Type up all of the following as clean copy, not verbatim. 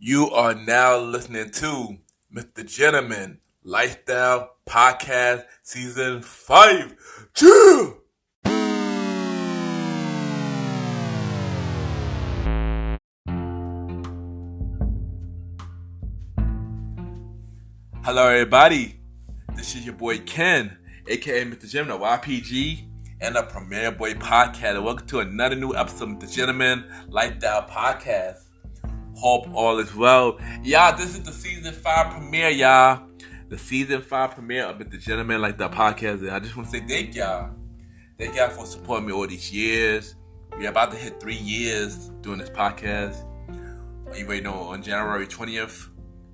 You are now listening to Mr. Gentleman Lifestyle Podcast Season 5. Chill! Hello, everybody. This is your boy Ken, aka Mr. Gentleman, YPG, and the Premier Boy Podcast. And welcome to another new episode of Mr. Gentleman Lifestyle Podcast. Hope all is well. Y'all, this is the season 5 premiere, y'all. The season 5 premiere of the Gentleman Like That Podcast. And I just want to say thank y'all. Thank y'all for supporting me all these years. We're about to hit 3 years doing this podcast. You already know on January 20th.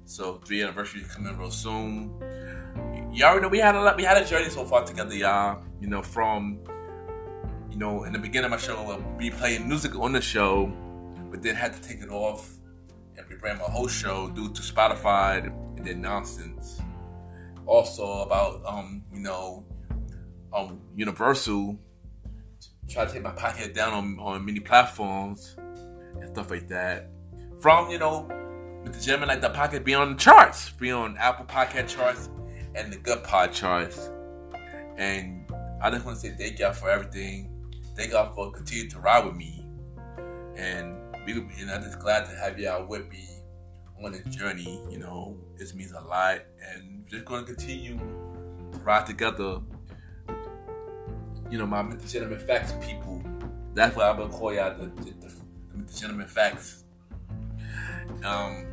So 3 anniversary is coming real soon. Y'all already know we had a journey so far together, y'all. From in the beginning of my show, we'll be playing music on the show, but then had to take it off and rebrand my whole show due to Spotify and their nonsense. Also about Universal try to take my podcast down on many platforms and stuff like that. From with the Gentleman Like the Podcast be on the charts, be on Apple Podcast charts and the Good Pod charts. And I just want to say thank y'all for everything. Thank y'all for continuing to ride with me. And I'm just glad to have y'all with me on this journey. This means a lot, and we're just going to continue to ride together. My Mr. Gentleman Facts people. That's what I'm going to call y'all, the Mr. Gentleman Facts. I'll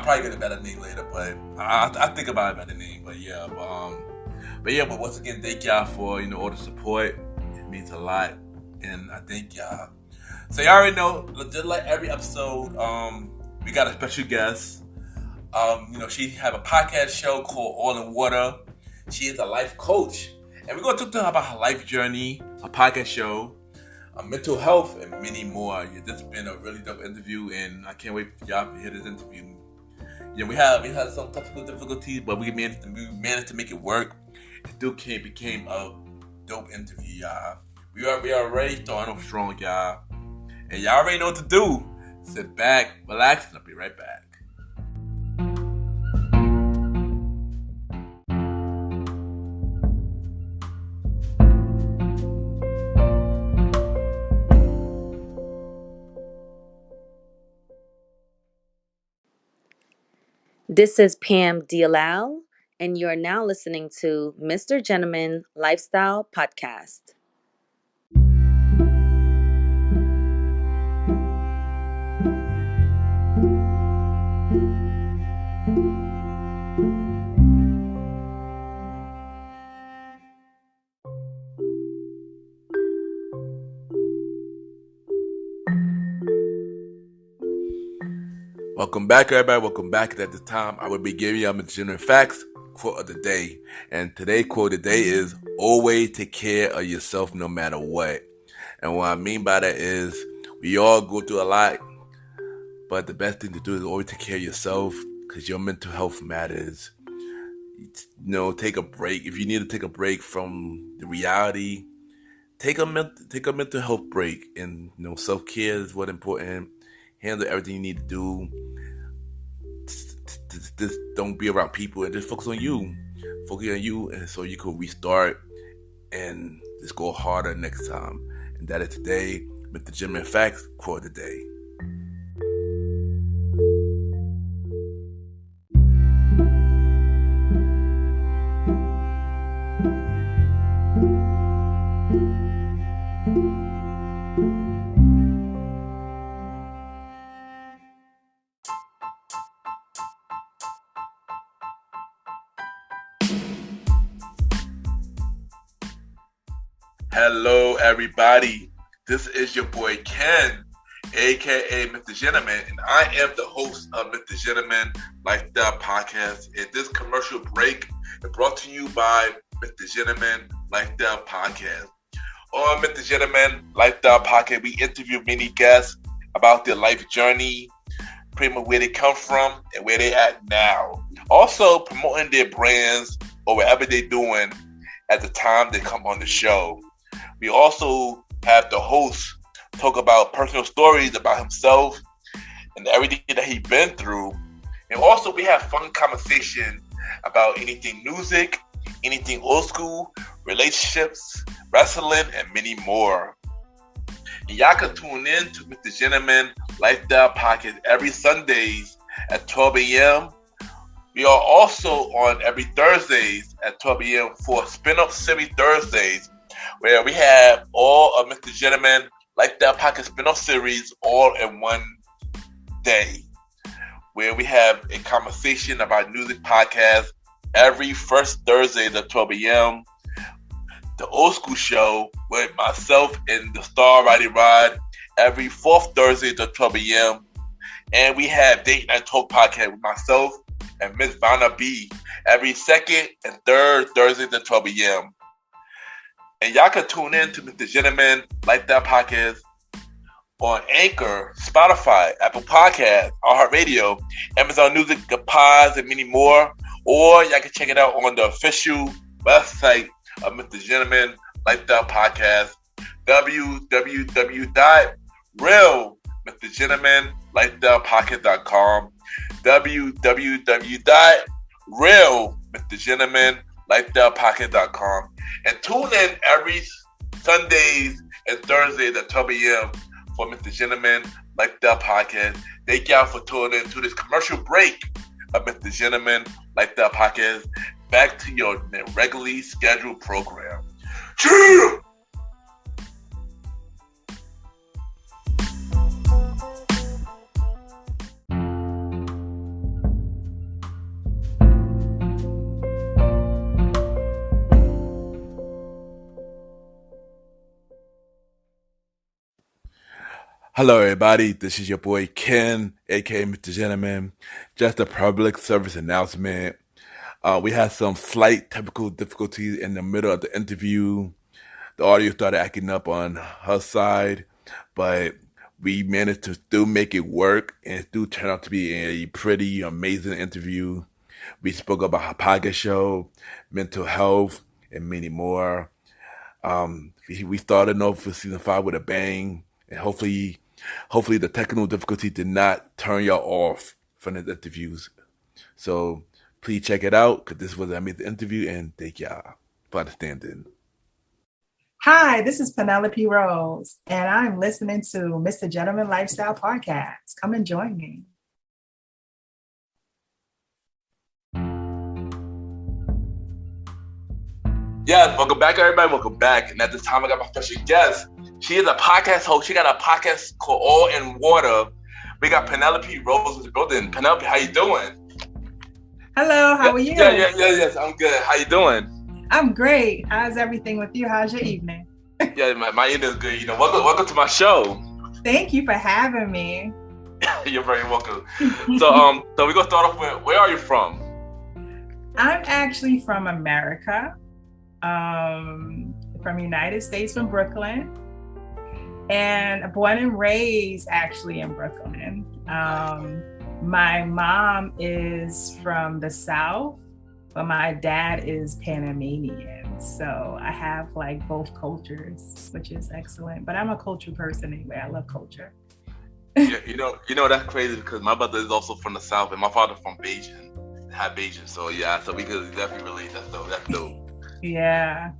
probably get a better name later, but I think about a better name. But once again, thank y'all for all the support. It means a lot, and I thank y'all. So y'all already know, just like every episode, we got a special guest. She have a podcast show called All in Water. She is a life coach, and we're gonna talk to her about her life journey, her podcast show, mental health, and many more. This has been a really dope interview, and I can't wait for y'all to hear this interview. We had some technical difficulties, but we managed to make it work. It still became a dope interview, y'all. We are already starting off strong, y'all. And y'all already know what to do. Sit back, relax, and I'll be right back. This is Pam Dialal, and you're now listening to Mr. Gentleman Lifestyle Podcast. Welcome back, everybody. Welcome back. At this time, I will be giving you Mr. Gentleman Facts quote of the day. And today's quote of the day is, always take care of yourself no matter what. And what I mean by that is, we all go through a lot, but the best thing to do is always take care of yourself, because your mental health matters. Take a break. If you need to take a break from the reality, take a mental health break. And self-care is what's important. Handle everything you need to do. Just don't be around people and just focus on you. Focus on you, and so you can restart and just go harder next time. And that is today with the Gentleman Facts quote of the day. Hello, everybody. This is your boy Ken, aka Mr. Gentleman, and I am the host of Mr. Gentleman Lifestyle Podcast. And this commercial break is brought to you by Mr. Gentleman Lifestyle Podcast. On Mr. Gentleman Lifestyle Podcast, we interview many guests about their life journey, pretty much where they come from and where they at now. Also promoting their brands or whatever they're doing at the time they come on the show. We also have the host talk about personal stories about himself and everything that he's been through. And also we have fun conversation about anything music, anything old school, relationships, wrestling, and many more. And y'all can tune in to Mr. Gentleman Lifestyle Podcast every Sundays at 12 a.m. We are also on every Thursdays at 12 a.m. for Spin-Off Series Thursdays, where we have all of Mr. Gentleman Lifestyle Podcast Spin-Off Series all in one day, where we have a conversation about music podcast every first Thursday at 12 a.m. The Old School Show with myself and the Star Roddy Rod every fourth Thursday at 12 a.m. And we have Date Night Talk Podcast with myself and Miss Vanna B every second and third Thursday at 12 a.m. And y'all can tune in to Mr. Gentleman Lifestyle Podcast on Anchor, Spotify, Apple Podcasts, iHeartRadio, Amazon Music, The Pods, and many more. Or y'all can check it out on the official website of Mr. Gentleman Lifestyle Podcast, www.realmrgentlemanlifestylepodcast.com, www.realmrgentlemanlifestylepodcast.com, and tune in every Sundays and Thursdays at 12 a.m. for Mr. Gentleman Lifestyle Podcast. Thank y'all for tuning in to this commercial break of Mr. Gentleman Lifestyle Podcast. Back to your regularly scheduled program. Cheer! Hello, everybody. This is your boy Ken, aka Mr. Gentleman. Just a public service announcement. We had some slight technical difficulties in the middle of the interview. The audio started acting up on her side, but we managed to still make it work, and it still turned out to be a pretty amazing interview. We spoke about her podcast show, mental health, and many more. We started off for season 5 with a bang, and hopefully the technical difficulty did not turn y'all off from the interviews. So please check it out, because this was an amazing interview, and thank y'all for understanding. Hi, this is Penelope Rose, and I'm listening to Mr. Gentleman Lifestyle Podcast. Come and join me. Yes, welcome back, everybody. Welcome back. And at this time, I got my special guest. She is a podcast host. She got a podcast called All in Water. We got Penelope Rose in the building. Penelope, how you doing? Hello, how are you? Yes, I'm good. How you doing? I'm great. How's everything with you? How's your evening? Yeah, my evening is good. Welcome to my show. Thank you for having me. You're very welcome. So we're gonna start off with, where are you from? I'm actually from America, from United States, from Brooklyn, and born and raised actually in Brooklyn. My mom is from the South, but my dad is Panamanian. So I have like both cultures, which is excellent. But I'm a culture person anyway. I love culture. Yeah, you know that's crazy, because my brother is also from the South and my father from Beijing, half Beijing. So yeah, so we could definitely relate. That's dope. Yeah.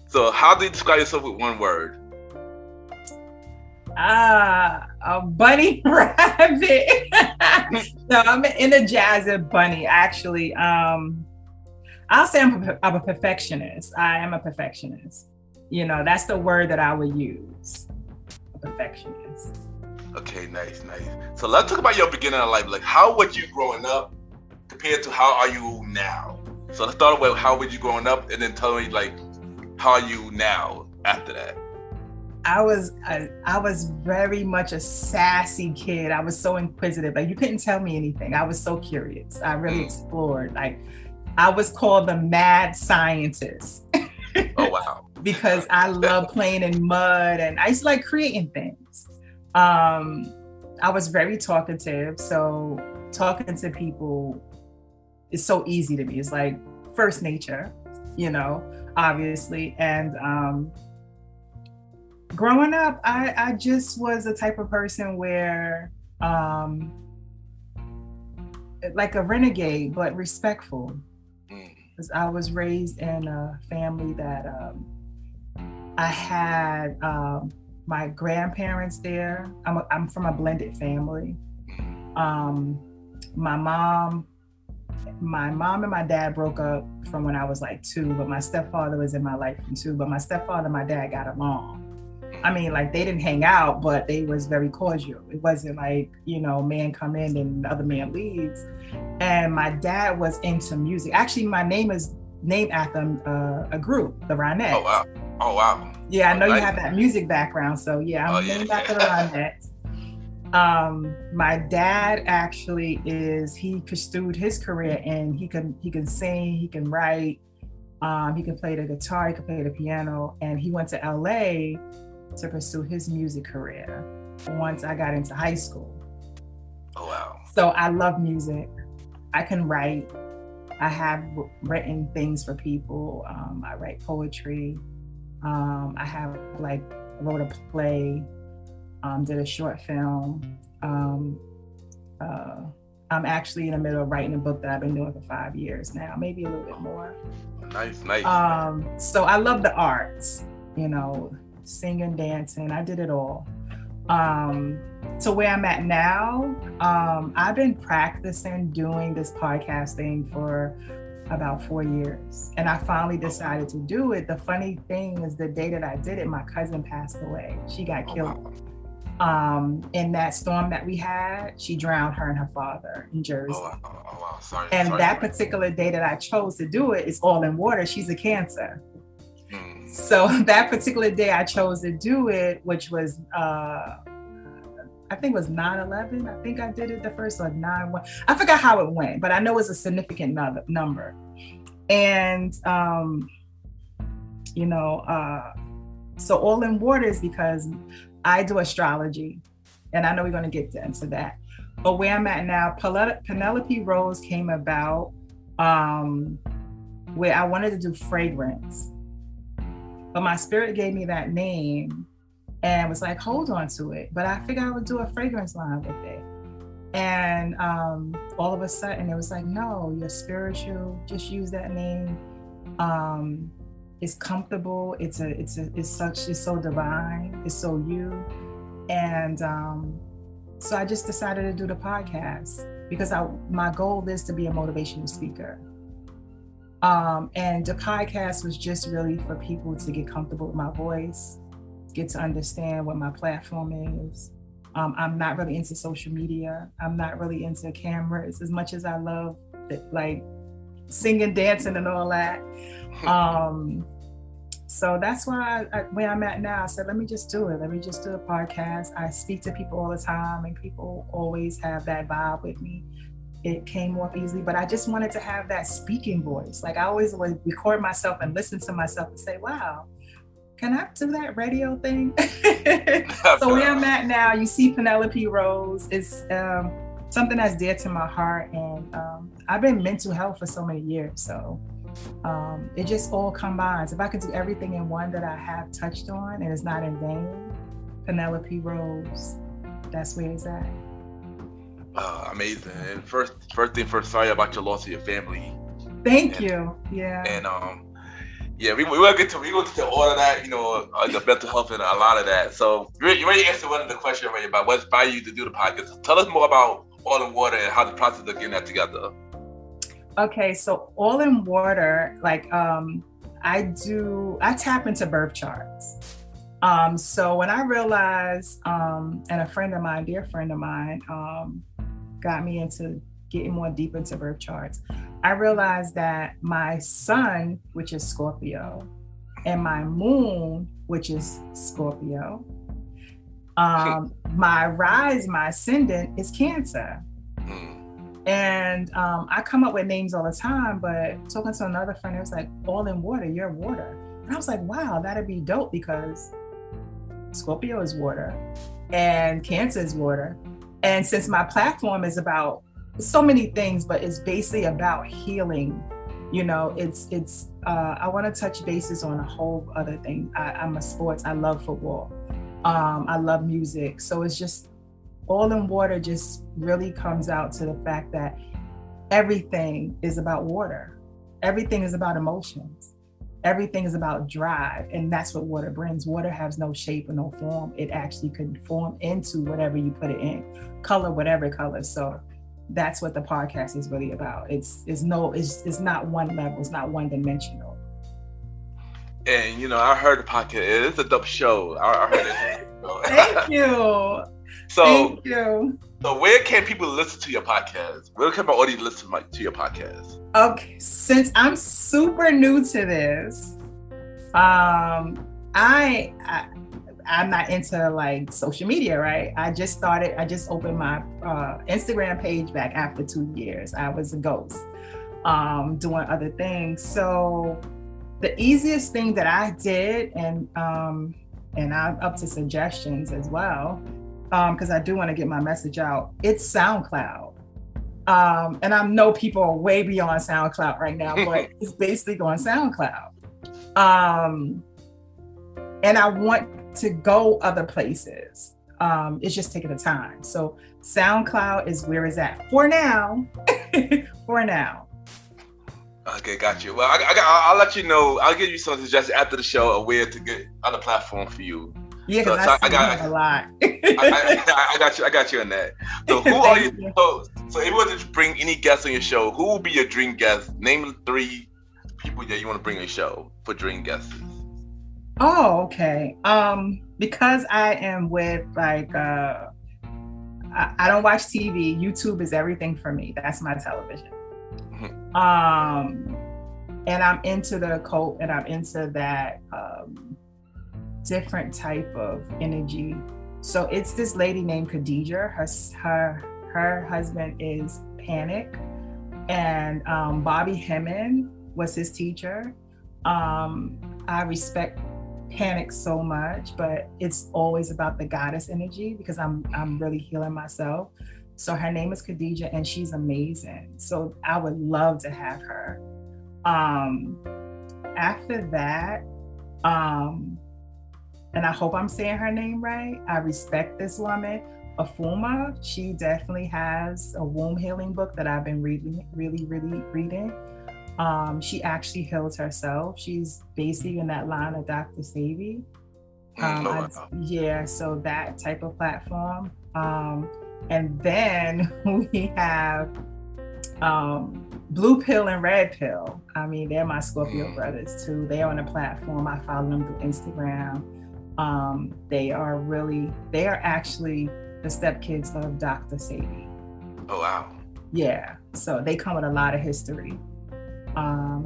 So how do you describe yourself with one word? A bunny rabbit. So I'm an energizer bunny, actually. I'll say I'm a perfectionist. I am a perfectionist. That's the word that I would use. A perfectionist. Okay, nice. So let's talk about your beginning of life. Like, how was you growing up compared to how are you now? So let's start with how were you growing up, and then tell me like how are you now after that. I was very much a sassy kid. I was so inquisitive. Like, you couldn't tell me anything. I was so curious. I really explored. Like, I was called the mad scientist. Oh, wow. Because I love playing in mud, and I used to like creating things. I was very talkative. So talking to people is so easy to me. It's like first nature, obviously. And growing up, I just was the type of person where um, like a renegade, but respectful. Because I was raised in a family that I had my grandparents there. I'm from a blended family. My mom and my dad broke up from when I was like 2, but my stepfather was in my life from 2. But my stepfather and my dad got along. I mean, like they didn't hang out, but they was very cordial. It wasn't like, man come in and the other man leaves. And my dad was into music. Actually, my name is named after a group, the Ronettes. Oh, wow. Oh, wow. Yeah, I know you have that music background. So yeah, I'm named after the Ronettes. My dad actually he pursued his career, and he can sing, he can write, he can play the guitar, he can play the piano, and he went to LA to pursue his music career once I got into high school. Oh, wow. So I love music. I can write. I have written things for people. I write poetry. I wrote a play, did a short film. I'm actually in the middle of writing a book that I've been doing for 5 years now, maybe a little bit more. Nice. So I love the arts, singing, dancing, I did it all. So where I'm at now, I've been practicing doing this podcast thing for about 4 years, and I finally decided to do it. The funny thing is, the day that I did it, my cousin passed away. She got killed. In that storm that we had. She drowned, her and her father, in Jersey. Oh, wow. Sorry. And that particular day that I chose to do it is all in water. She's a Cancer. So that particular day I chose to do it, which was, I think it was 9/11. I think I did it the first, or 9/1. I forgot how it went, but I know it's a significant number. And, so all in water is because I do astrology, and I know we're going to get into that. But where I'm at now, Penelope Rose came about where I wanted to do fragrance. But my spirit gave me that name and was like, hold on to it. But I figured I would do a fragrance line with it. And all of a sudden it was like, no, you're spiritual, just use that name. It's comfortable, it's so divine, it's so you. And so I just decided to do the podcast because my goal is to be a motivational speaker. And the podcast was just really for people to get comfortable with my voice, get to understand what my platform is. I'm not really into social media. I'm not really into cameras as much as I love like singing, dancing, and all that. So that's why where I'm at now, I said, let me just do it. Let me just do a podcast. I speak to people all the time, and people always have that vibe with me. It came off easily, but I just wanted to have that speaking voice. Like I always would record myself and listen to myself and say, wow, can I do that radio thing? So where I'm at now, you see Penelope Rose is something that's dear to my heart. And I've been mental health for so many years. So it just all combines. If I could do everything in one that I have touched on and it's not in vain, Penelope Rose, that's where it's at. Amazing. And first thing first, sorry about your loss of your family. Thank you. Yeah. And we will get to all of that, the mental health and a lot of that. So you already answered one of the questions already about what inspired you to do the podcast. Tell us more about All in Water and how the process of getting that together. Okay, so All in Water, like I tap into birth charts. So when I realized, and a dear friend of mine, got me into getting more deep into birth charts, I realized that my sun, which is Scorpio, and my moon, which is Scorpio, my rise, my ascendant is Cancer. And I come up with names all the time, but talking to another friend, it was like, All in Water, you're water. And I was like, wow, that'd be dope because Scorpio is water and Cancer is water. And since my platform is about so many things, but it's basically about healing, I want to touch bases on a whole other thing. I'm a sports, I love football. I love music. So it's just oil and water just really comes out to the fact that everything is about water. Everything is about emotions. Everything is about drive, and that's what water brings. Water has no shape or no form. It actually can form into whatever you put it in, color, whatever color. So that's what the podcast is really about. It's not one level. It's not one dimensional. And I heard the podcast. It's a dope show. I heard it. Thank you. Thank you. So where can people listen to your podcast? Where can my audience listen to your podcast? Okay, since I'm super new to this, I'm not into like social media, right? I just opened my Instagram page back after 2 years. I was a ghost, doing other things. So the easiest thing that I did, and I'm up to suggestions as well, because I do want to get my message out. It's SoundCloud. And I know people are way beyond SoundCloud right now, but it's basically on SoundCloud. And I want to go other places. It's just taking the time. So SoundCloud is where it's at for now. For now. Okay, got you. Well, I'll let you know. I'll give you some suggestions after the show of where to get on the platform for you. Yeah, because I got a lot. I got you on that. So who are you? So if you were to bring any guests on your show, who would be your dream guest? Name 3 people that you want to bring on your show for dream guests. Oh, okay. Because I am with I don't watch TV. YouTube is everything for me. That's my television. Mm-hmm. And I'm into the occult, and I'm into that different type of energy. So it's this lady named Khadijah. Her husband is Panic, and Bobby Hemmon was his teacher. I respect Panic so much, but it's always about the goddess energy because I'm really healing myself. So her name is Khadijah, and she's amazing. So I would love to have her. After that, and I hope I'm saying her name right, I respect this woman, Afuma. She definitely has a womb healing book that I've been really reading. She actually heals herself. She's basically in that line of Dr. Savy. Yeah, so that type of platform. And then we have Blue Pill and Red Pill. I mean, they're my Scorpio brothers too. They're on a platform. I follow them through Instagram. They are actually the stepkids of Dr. Sadie. Oh, wow. Yeah, so they come with a lot of history.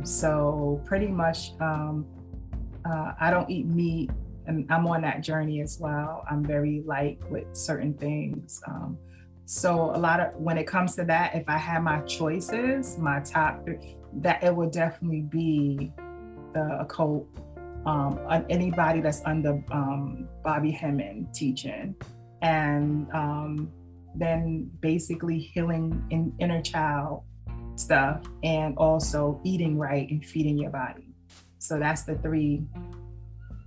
So pretty much, I don't eat meat, and I'm on that journey as well. I'm very light with certain things. So when it comes to that, if I had my choices, my top 3, that it would definitely be the occult. Anybody that's under Bobby Hemmon teaching, and then basically healing in inner child stuff, and also eating right and feeding your body. So that's the 3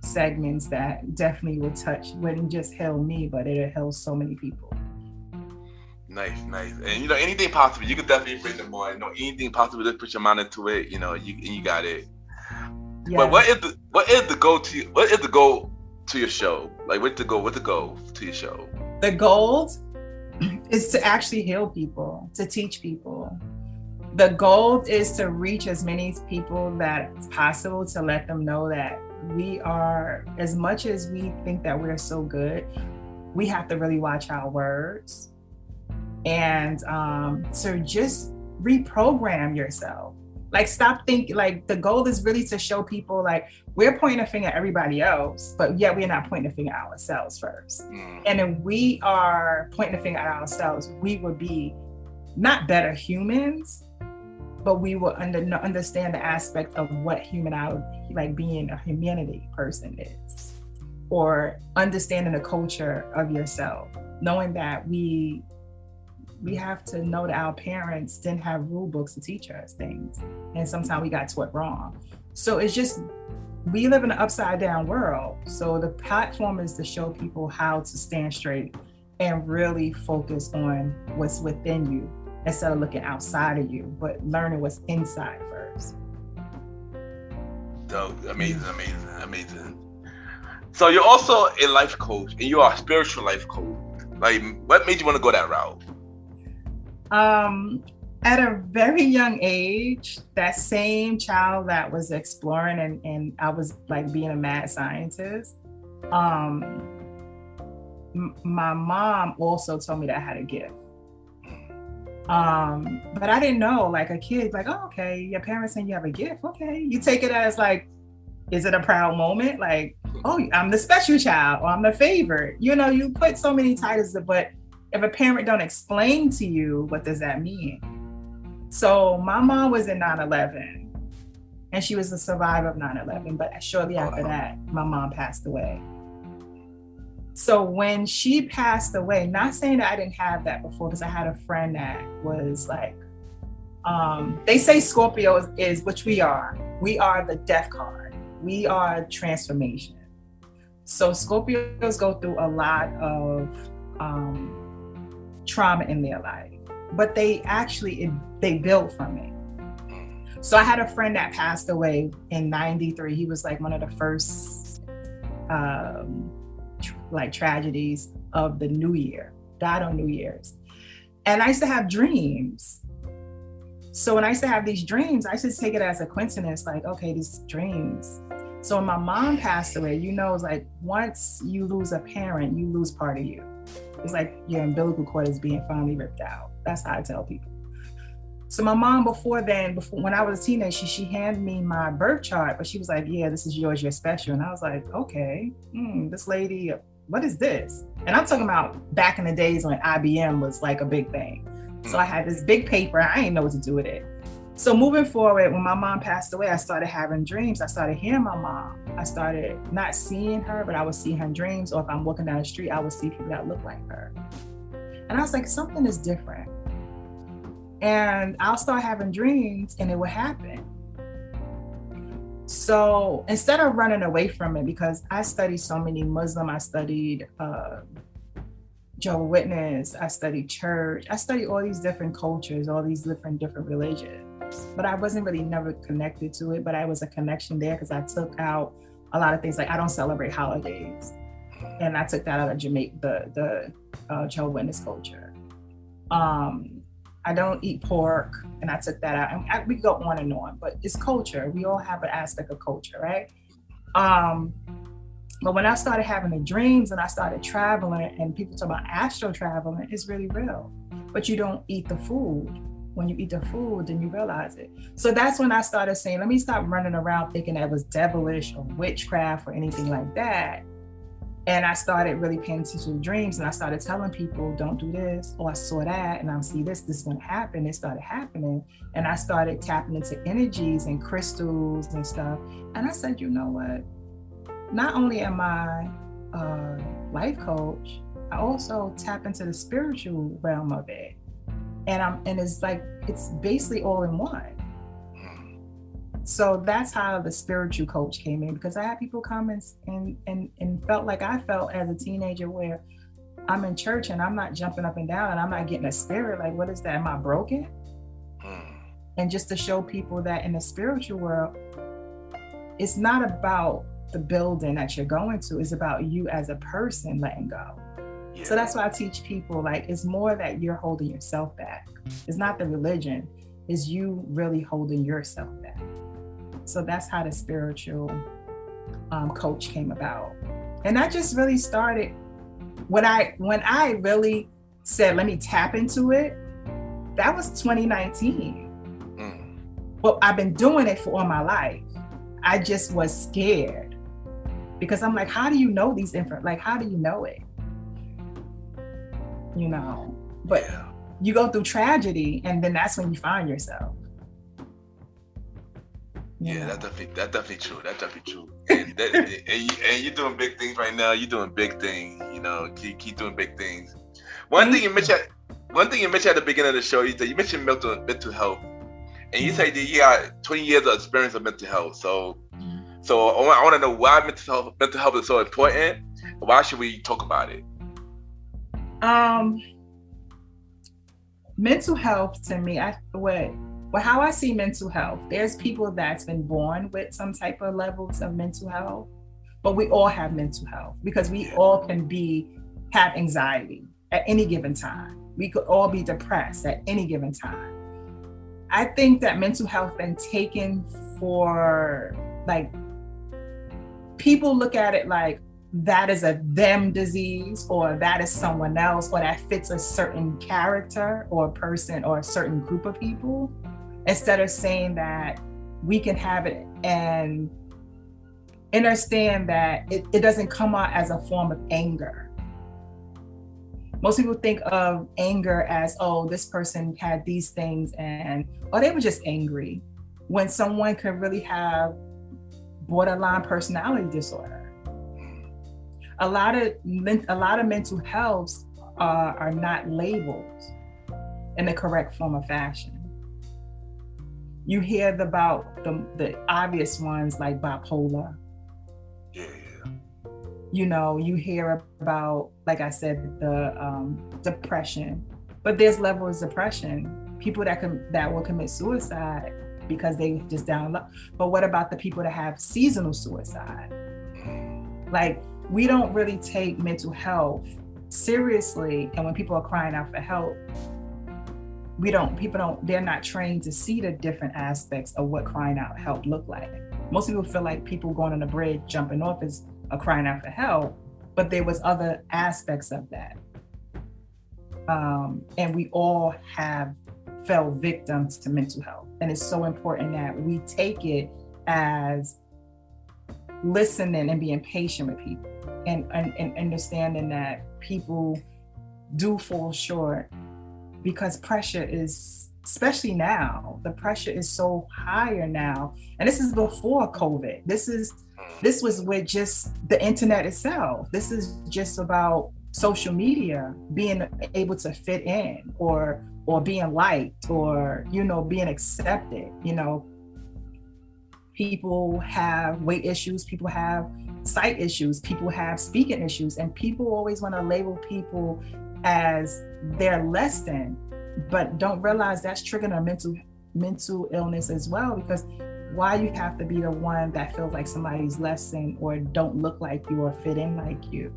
segments that definitely wouldn't just heal me, but it'll heal so many people. Nice. And anything possible, you could definitely bring them on. Anything possible, just put your mind into it. You got it. Yes. But what is the goal to your show? Like, what's the goal to your show? The goal is to actually heal people, to teach people. The goal is to reach as many people that's possible, to let them know that we are, as much as we think that we're so good, we have to really watch our words, and to just reprogram yourself. Like, stop thinking, like, the goal is really to show people, like, we're pointing a finger at everybody else, but yet we're not pointing a finger at ourselves first. And if we are pointing a finger at ourselves, we would be not better humans, but we will understand the aspect of what humanity, like being a humanity person is, or understanding the culture of yourself, knowing that we have to know that our parents didn't have rule books to teach us things, and sometimes we got taught wrong. So it's just, we live in an upside down world. So the platform is to show people how to stand straight and really focus on what's within you instead of looking outside of you, but learning what's inside first. So amazing. So you're also a life coach, and you are a spiritual life coach. Like, what made you want to go that route? At a very young age, that same child that was exploring and I was like being a mad scientist, my mom also told me that I had a gift. But I didn't know, like a kid, like, oh, okay, your parents saying you have a gift. Okay. You take it as like, is it a proud moment? Like, oh, I'm the special child, or I'm the favorite. You know, you put so many titles, but if a parent don't explain to you, what does that mean? So my mom was in 9/11 and she was a survivor of 9/11, but shortly after that, my mom passed away. So when she passed away, not saying that I didn't have that before, because I had a friend that was like, they say Scorpio is, which we are the death card. We are transformation. So Scorpios go through a lot of trauma in their life, but they build from it. So I had a friend that passed away in 93. He was like one of the first tragedies of the new year, died on New Year's. And I used to have dreams. So when I used to have these dreams, I used to take it as a coincidence, like, okay, these dreams. So when my mom passed away, you know, it's like once you lose a parent, you lose part of you. It's like your umbilical cord is being finally ripped out. That's how I tell people. So my mom, before when I was a teenager, she handed me my birth chart, but she was like, yeah, this is yours, you're special. And I was like, okay, this lady, what is this? And I'm talking about back in the days when IBM was like a big thing. So I had this big paper, I didn't know what to do with it. So moving forward, when my mom passed away, I started having dreams. I started hearing my mom. I started not seeing her, but I would see her in dreams. Or if I'm walking down the street, I would see people that look like her. And I was like, something is different. And I'll start having dreams and it would happen. So instead of running away from it, because I studied so many Muslim, I studied Jehovah's Witness, I studied church, I studied all these different cultures, all these different religions. But I wasn't really never connected to it, but I was a connection there because I took out a lot of things. Like I don't celebrate holidays. And I took that out of Jamaica, the Jehovah's Witness culture. I don't eat pork, and I took that out. And we go on and on, but it's culture. We all have an aspect of culture, right? But when I started having the dreams and I started traveling, and people talk about astral traveling, it's really real. But you don't eat the food. When you eat the food, then you realize it. So that's when I started saying, let me stop running around thinking that it was devilish or witchcraft or anything like that. And I started really paying attention to dreams, and I started telling people, don't do this, or I saw that, and I see this is gonna happen. It started happening. And I started tapping into energies and crystals and stuff. And I said, you know what? Not only am I a life coach, I also tap into the spiritual realm of it. And it's like, it's basically all in one. So that's how the spiritual coach came in, because I had people come and felt like I felt as a teenager, where I'm in church and I'm not jumping up and down and I'm not getting a spirit. Like, what is that? Am I broken? And just to show people that in the spiritual world, it's not about the building that you're going to, it's about you as a person letting go. Yeah. So that's why I teach people, like, it's more that you're holding yourself back. It's not the religion, it's you really holding yourself back. So that's how the spiritual coach came about. And that just really started when I really said, let me tap into it. That was 2019. Well, I've been doing it for all my life. I just was scared because I'm like, how do you know these like, how do you know it? You know, but you go through tragedy and then that's when you find yourself. Yeah, that's definitely true. That's definitely true. And you're doing big things right now. You're doing big things. You know, keep doing big things. One thing you mentioned at the beginning of the show, you mentioned mental health, and you said that you got 20 years of experience of mental health. So I want to know why mental health is so important. Why should we talk about it? Mental health to me, how I see mental health, there's people that's been born with some type of levels of mental health, but we all have mental health because we all can have anxiety at any given time. We could all be depressed at any given time. I think that mental health been taken for, like, people look at it like that is a them disease, or that is someone else, or that fits a certain character or person or a certain group of people, instead of saying that we can have it and understand that it doesn't come out as a form of anger. Most people think of anger as, oh, this person had these things or they were just angry, when someone could really have borderline personality disorder. A lot of mental health are not labeled in the correct form of fashion. You hear about the obvious ones like bipolar. Yeah. You know, you hear about, like I said, the depression, but there's levels of depression. People that will commit suicide because they just down low. But what about the people that have seasonal suicide? Like, we don't really take mental health seriously, and when people are crying out for help, they're not trained to see the different aspects of what crying out help look like. Most people feel like people going on the bridge, jumping off is a crying out for help, but there was other aspects of that. And we all have fell victims to mental health. And it's so important that we take it as listening and being patient with people, and understanding that people do fall short, because pressure is, especially now, the pressure is so higher now. And this is before COVID. This was with just the internet itself. This is just about social media, being able to fit in, or being liked, or, you know, being accepted. You know, people have weight issues, people have sight issues, people have speaking issues, and people always want to label people as they're less than, but don't realize that's triggering a mental illness as well. Because why you have to be the one that feels like somebody's less than, or don't look like you, or fit in like you?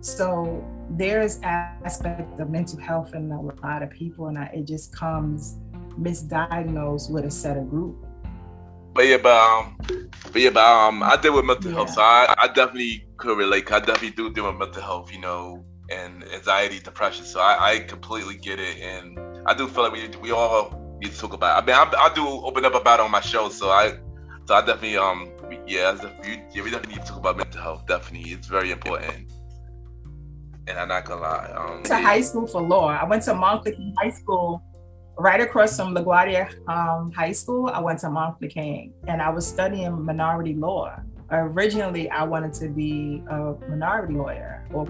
So there's aspect of mental health in a lot of people, and it just comes misdiagnosed with a set of group. But I deal with mental health, so I definitely could relate. 'Cause I definitely do deal with mental health, you know, and anxiety, depression. So I completely get it, and I do feel like we all need to talk about it. I mean, I do open up about it on my show, so I definitely we definitely need to talk about mental health. Definitely, it's very important. And I'm not gonna lie. I went to high school for law. I went to Montclair High School, right across from LaGuardia High School. I went to Montclair, and I was studying minority law. Originally, I wanted to be a minority lawyer, or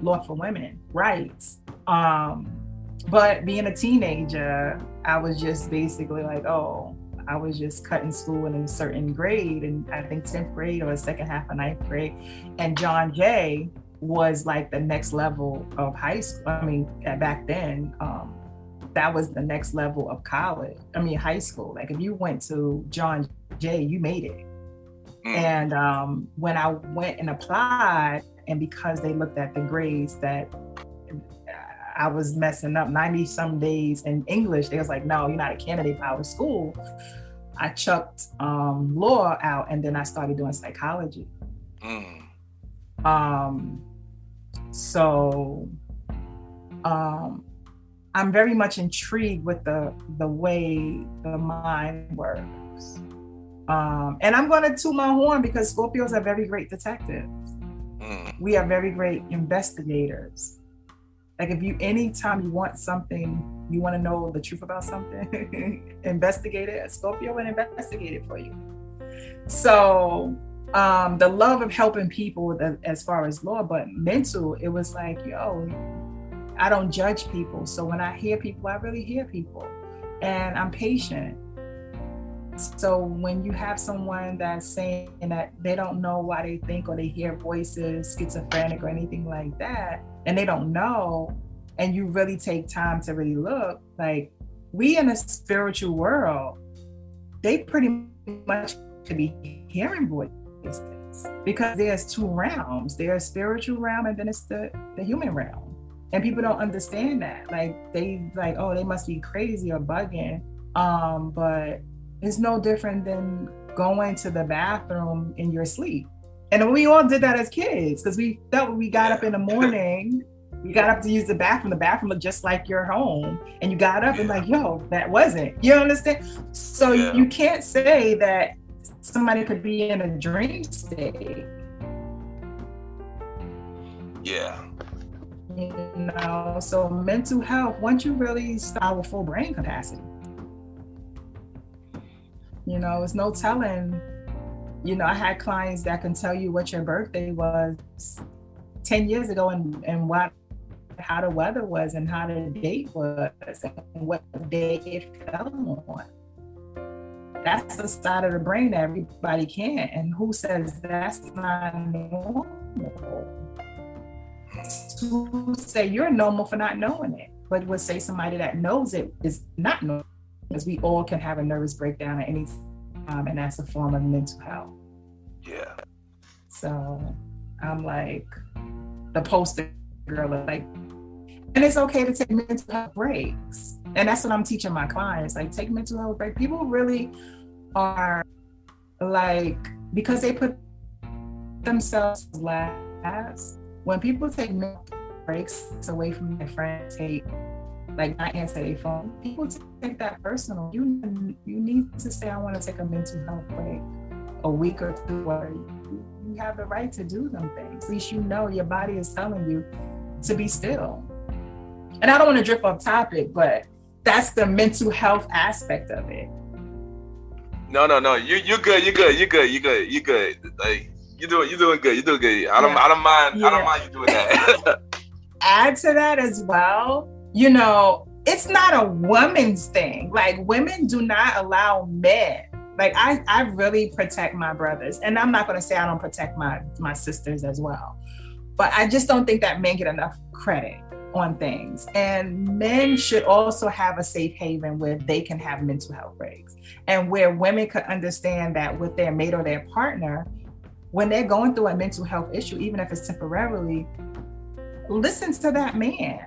law for women rights. But being a teenager, I was just basically like, I was just cutting school in a certain grade, and I think 10th grade or the second half of 9th grade. And John Jay was like the next level of high school. I mean, back then, that was the next level of high school. Like, if you went to John Jay, you made it. And when I went and applied, and because they looked at the grades that I was messing up 90 some days in English, they was like, no, you're not a candidate for our school. I chucked law out, and then I started doing psychology. So I'm very much intrigued with the way the mind works. And I'm going to toot my horn, because Scorpios are very great detectives. We are very great investigators. Like, anytime you want something, you want to know the truth about something, investigate it. A Scorpio will investigate it for you. So the love of helping people as far as law, but mental, it was like, I don't judge people. So when I hear people, I really hear people, and I'm patient. So when you have someone that's saying that they don't know why they think, or they hear voices, schizophrenic or anything like that, and they don't know, and you really take time to really look, like, we in a spiritual world, they pretty much could be hearing voices, because there's two realms. There's spiritual realm, and then it's the human realm. And people don't understand that. Like, they like, oh, they must be crazy or bugging. But it's no different than going to the bathroom in your sleep. And we all did that as kids, because we felt when we got up in the morning, we got up to use the bathroom looked just like your home. And you got up and like, yo, that wasn't. You understand? So you can't say that somebody could be in a dream state. Yeah. You know, so mental health, once you really start with full brain capacity, you know, it's no telling. You know, I had clients that can tell you what your birthday was 10 years ago and how the weather was and how the date was and what day it fell on. That's the side of the brain that everybody can. And who says that's not normal? Who say you're normal for not knowing it? But would say somebody that knows it is not normal, because we all can have a nervous breakdown at any time, and that's a form of mental health. Yeah. So I'm like the poster girl, like, and it's okay to take mental health breaks. And that's what I'm teaching my clients, like, take mental health breaks. People really are like, because they put themselves last. When people take mental breaks away from their friends, like not answer their phone, people take that personal. You need to say, I want to take a mental health break a week or two, or you have the right to do them things. At least you know your body is telling you to be still. And I don't want to drift off topic, but that's the mental health aspect of it. No. You're good. Like, you're doing good. I don't mind you doing that. Add to that as well, you know, it's not a woman's thing. Like, women do not allow men. Like, I really protect my brothers, and I'm not going to say I don't protect my sisters as well, but I just don't think that men get enough credit on things. And men should also have a safe haven where they can have mental health breaks, and where women could understand that with their mate or their partner, when they're going through a mental health issue, even if it's temporarily, listen to that man,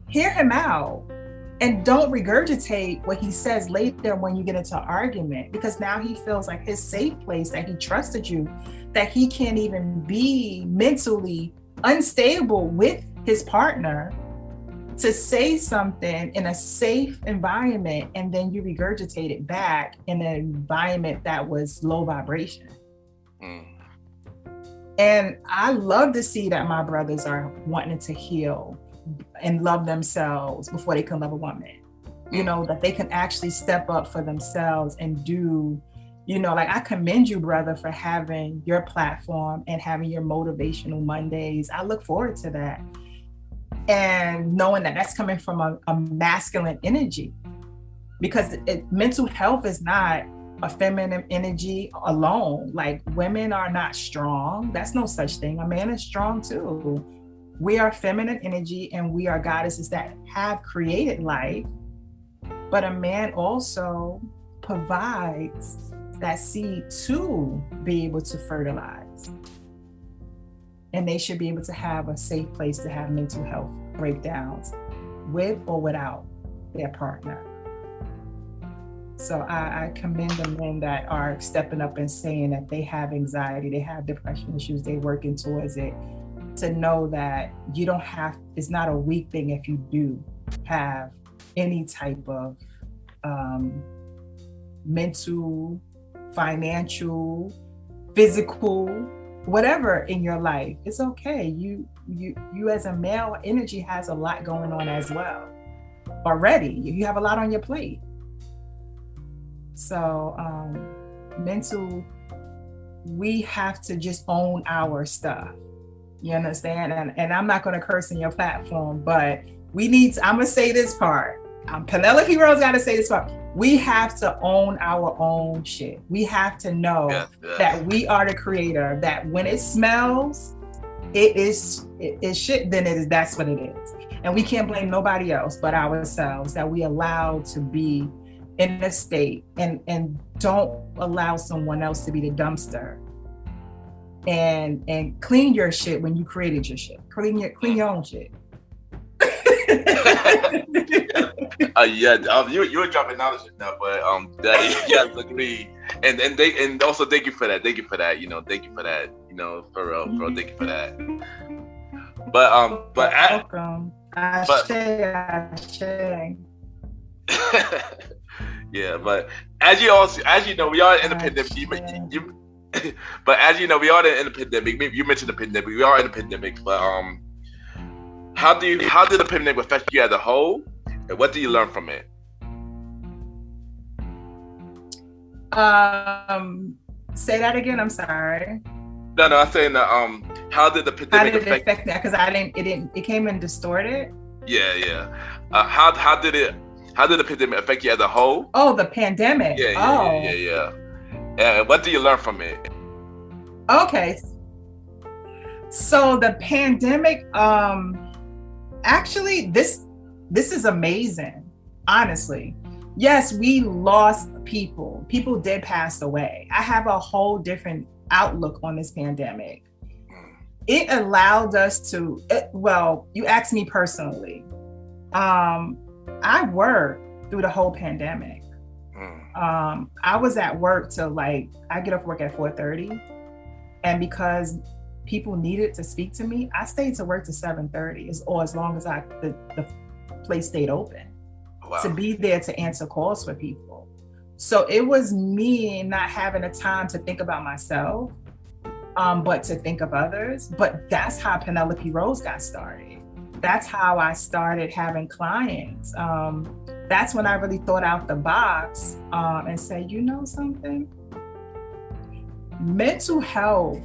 hear him out, and don't regurgitate what he says later when you get into an argument, because now he feels like his safe place, that he trusted you, that he can't even be mentally unstable with his partner to say something in a safe environment, and then you regurgitate it back in an environment that was low vibration. And I love to see that my brothers are wanting to heal and love themselves before they can love a woman. You know, that they can actually step up for themselves and do, you know, like, I commend you, brother, for having your platform and having your motivational Mondays. I look forward to that. And knowing that that's coming from a masculine energy, because mental health is not a feminine energy alone. Like, women are not strong. That's no such thing. A man is strong too. We are feminine energy, and we are goddesses that have created life. But a man also provides that seed to be able to fertilize. And they should be able to have a safe place to have mental health breakdowns with or without their partner. So I commend the men that are stepping up and saying that they have anxiety, they have depression issues, they're working towards it, to know that you don't have, it's not a weak thing if you do have any type of mental, financial, physical, whatever in your life. It's okay. You as a male energy has a lot going on as well already. You have a lot on your plate. So mental, we have to just own our stuff. You understand? And I'm not going to curse in your platform, but we need to, I'm going to say this part. Penelope Rose got to say this part. We have to own our own shit. We have to know that we are the creator, that when it smells, it shit, then that's what it is. And we can't blame nobody else but ourselves that we allowed to be in a state, and don't allow someone else to be the dumpster. And clean your shit when you created your shit. Clean your own shit. You were dropping knowledge enough, but look at me, and also thank you for that. Thank you for that. Thank you for that. For real, thank you for that. But welcome. Yeah, but as you know, we are in the pandemic. But as you know, we are in the pandemic. You mentioned the pandemic. We are in the pandemic, but how did the pandemic affect you as a whole, and what do you learn from it? Say that again. I'm sorry. No, I'm saying how did the pandemic affect that? Because it came in distorted. Yeah. How did the pandemic affect you as a whole? Oh, the pandemic. Yeah. And what do you learn from it? Okay. So the pandemic, actually, this is amazing, honestly. Yes, we lost people. People did pass away. I have a whole different outlook on this pandemic. It allowed us to, you asked me personally. I worked through the whole pandemic. I was at work till I get off work at 4:30, and because people needed to speak to me, I stayed to work to 7:30, or as long as the place stayed open. Wow. To be there to answer calls for people. So it was me not having the time to think about myself, but to think of others. But that's how Penelope Rose got started. That's how I started having clients. That's when I really thought out the box and said, you know something? Mental health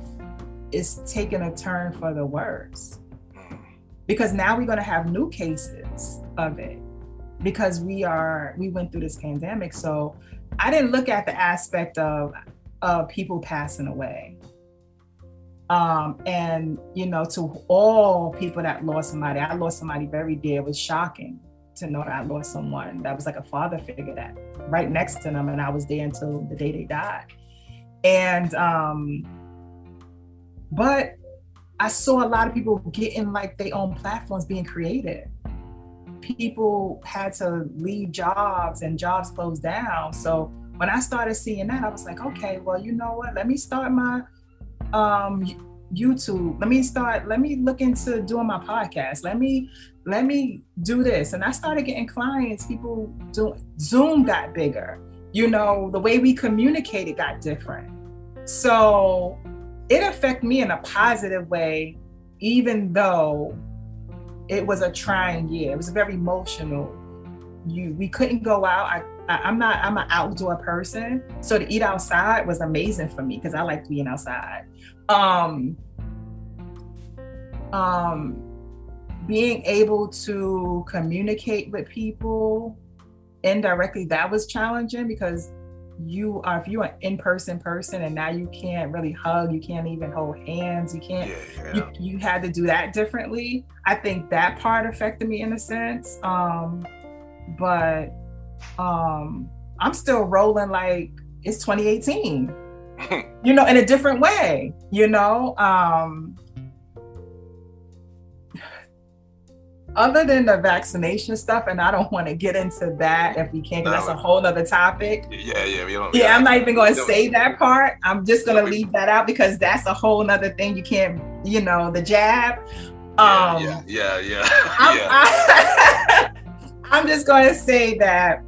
is taking a turn for the worse, because now we're going to have new cases of it, because we went through this pandemic. So I didn't look at the aspect of people passing away. And to all people that lost somebody, I lost somebody very dear. It was shocking to know that I lost someone that was like a father figure, that right next to them, and I was there until the day they died. And but I saw a lot of people getting their own platforms, being creative. People had to leave jobs and jobs closed down. So when I started seeing that, I was like, okay, well, you know what? Let me start my YouTube. Let me look into doing my podcast. Let me do this. And I started getting clients. People doing Zoom got bigger. The way we communicated got different. So it affected me in a positive way, even though it was a trying year. It was very emotional. We couldn't go out. I'm an outdoor person. So to eat outside was amazing for me, because I like being outside. Being able to communicate with people indirectly, that was challenging, because if you're an in-person person and now you can't really hug, you can't even hold hands, you can't, you had to do that differently. I think that part affected me in a sense. But I'm still rolling like it's 2018, in a different way, Other than the vaccination stuff, and I don't want to get into that if we can, because that's a whole other topic. I'm not even going to say that part. I'm just going to leave that out, because that's a whole other thing. You can't, the jab. I'm just going to say that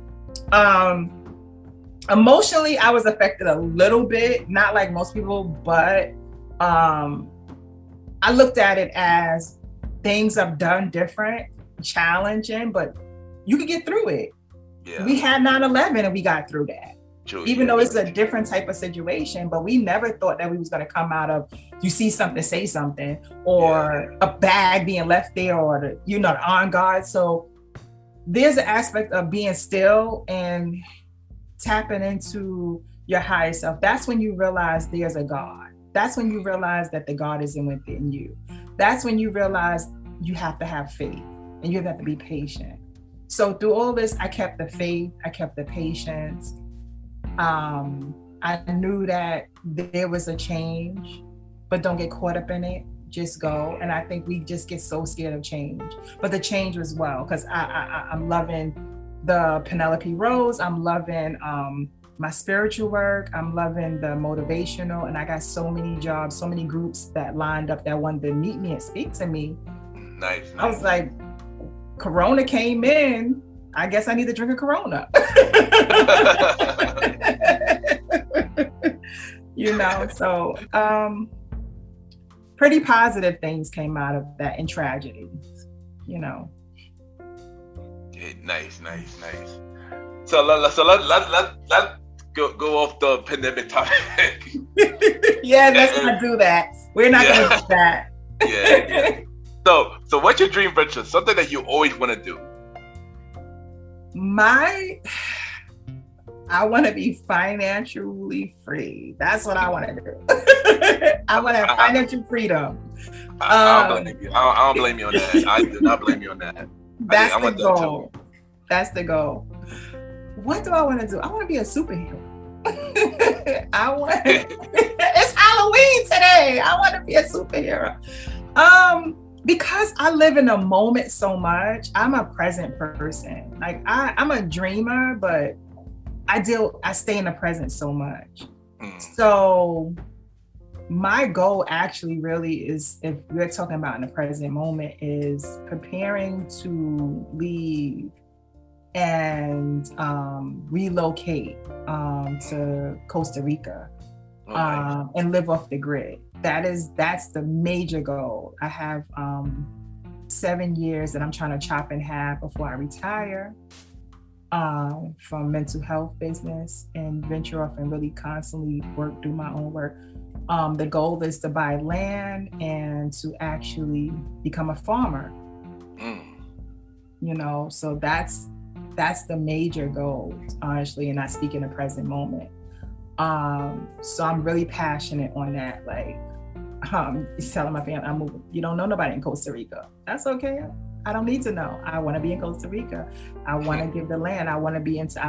emotionally, I was affected a little bit, not like most people, but I looked at it as things are done different, challenging, but you could get through it. Yeah. We had 9/11 and we got through that. Even though it's a different type of situation, but we never thought that we was going to come out of, you see something, say something, or a bag being left there, or the on guard. So there's an aspect of being still and tapping into your higher self. That's when you realize there's a God. That's when you realize that the God is within you. That's when you realize you have to have faith and you have to be patient. So through all this, I kept the faith, I kept the patience. I knew that there was a change, but don't get caught up in it. Just go. And I think we just get so scared of change. But the change was well, because I'm loving the Penelope Rose. I'm loving my spiritual work. I'm loving the motivational. And I got so many jobs, so many groups that lined up that wanted to meet me and speak to me. Nice. I was like, Corona came in. I guess I need to drink a Corona. You know, so pretty positive things came out of that, and tragedies, you know. Okay, nice. So let's go off the pandemic topic. Yeah, let's not do that. We're not gonna do that. Yeah. So what's your dream venture? Something that you always want to do? I want to be financially free. That's what I want to do. I want to have financial freedom. I don't blame you. I don't blame you on that. I do not blame you on that. That's the goal. That's the goal. What do I want to do? I want to be a superhero. It's Halloween today. I want to be a superhero. Because I live in a moment so much. I'm a present person. Like I'm a dreamer, but I stay in the present so much. So my goal actually really is, if we're talking about in the present moment, is preparing to leave and relocate to Costa Rica and live off the grid. That's the major goal. I have 7 years that I'm trying to chop in half before I retire from mental health business and venture off and really constantly do my own work. The goal is to buy land and to actually become a farmer. You know, so that's the major goal, honestly, and I speak in the present moment. So I'm really passionate on that. Like, telling my family I'm moving. You don't know nobody in Costa Rica. That's okay. I don't need to know. I want to be in Costa Rica. I want to give the land. I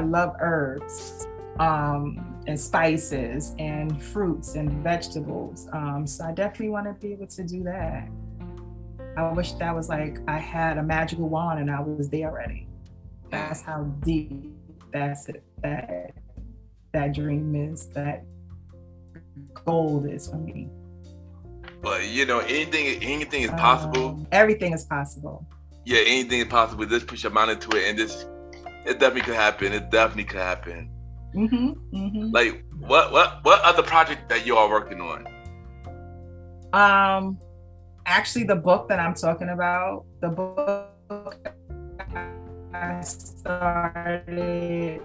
love herbs and spices and fruits and vegetables. So I definitely want to be able to do that. I wish that was like I had a magical wand and I was there already. That's how deep that dream is, that goal is for me. But you know, anything is possible. Everything is possible. Yeah, anything is possible. Just push your mind into it, and it definitely could happen. It definitely could happen. Like, what other project that you are working on? Actually, the book that I'm talking about, the book I started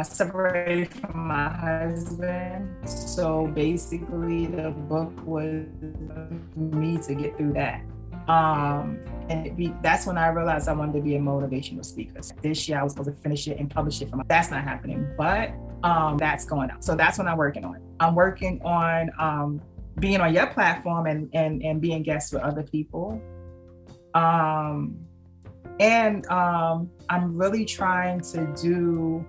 separated from my husband. So basically the book was me to get through that. That's when I realized I wanted to be a motivational speaker. This year I was supposed to finish it and publish it. That's not happening, but that's going on. So that's what I'm working on. I'm working on being on your platform and being guests with other people. I'm really trying to do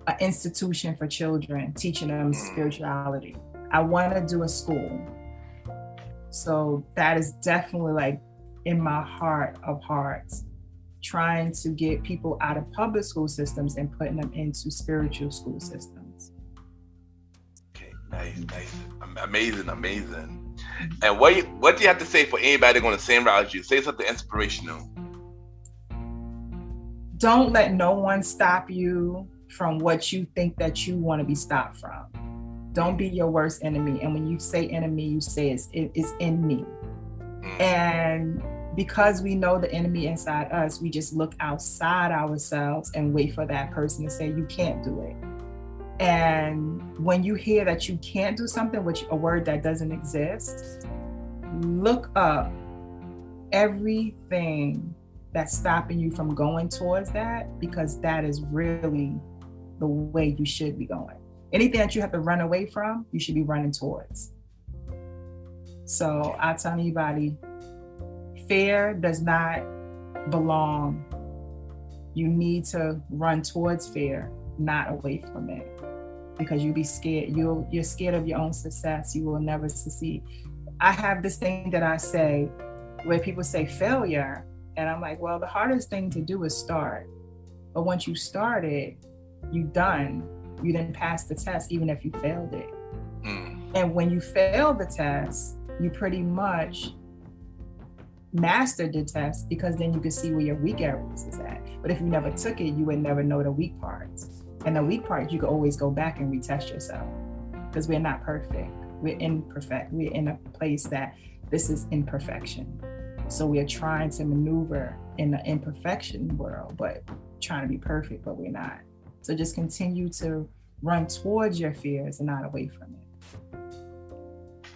an institution for children, teaching them spirituality. I want to do a school. So that is definitely like in my heart of hearts, trying to get people out of public school systems and putting them into spiritual school systems. Okay, nice. Amazing. And what do you have to say for anybody going the same route as you? Say something inspirational. Don't let no one stop you from what you think that you want to be stopped from. Don't be your worst enemy. And when you say enemy, you say it's in me. And because we know the enemy inside us, we just look outside ourselves and wait for that person to say, you can't do it. And when you hear that you can't do something, which a word that doesn't exist, look up everything that's stopping you from going towards that, because that is really the way you should be going. Anything that you have to run away from, you should be running towards. So I tell anybody, fear does not belong. You need to run towards fear, not away from it, because you'll be scared. You're scared of your own success. You will never succeed. I have this thing that I say where people say failure, and I'm like, well, the hardest thing to do is start. But once you started, you done. You didn't pass the test, even if you failed it. And when you fail the test, you pretty much mastered the test, because then you can see where your weak areas is at. But if you never took it, you would never know the weak parts. And the weak parts, you can always go back and retest yourself, because we're not perfect. We're imperfect. We're in a place that this is imperfection. So we're trying to maneuver in the imperfection world, but trying to be perfect, but we're not. So just continue to run towards your fears and not away from it.